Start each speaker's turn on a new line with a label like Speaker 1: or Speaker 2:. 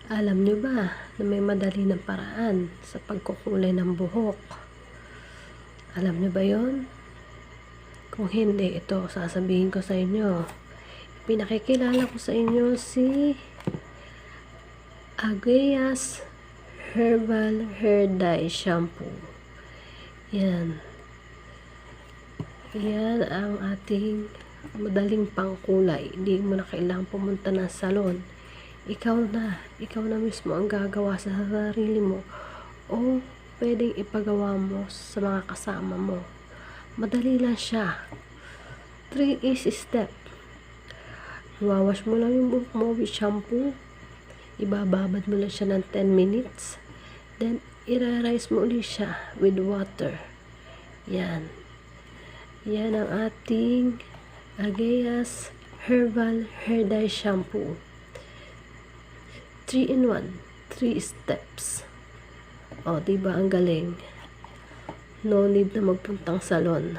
Speaker 1: Alam nyo ba na may madali na paraan sa pagkukulay ng buhok? Alam nyo ba yon? Kung hindi, ito sasabihin ko sa inyo. Pinakikilala ko sa inyo si Ageas Herbal Hair Dye Shampoo. Yan. Yan ang ating madaling pangkulay. Hindi mo na kailangan pumunta ng salon. Ikaw na mismo ang gagawa sa sarili mo o pwedeng ipagawa mo sa mga kasama mo. Madali lang siya. 3 easy step. Iwawash mo lang yung buhok mo with shampoo. Ibababad mo lang siya ng 10 minutes. Then, ira-rise mo ulit siya with water. Yan. Yan ang ating Ageas Herbal Hair Dye Shampoo. 3-in-1. 3 steps. O, diba ang galing? No need na magpuntang salon.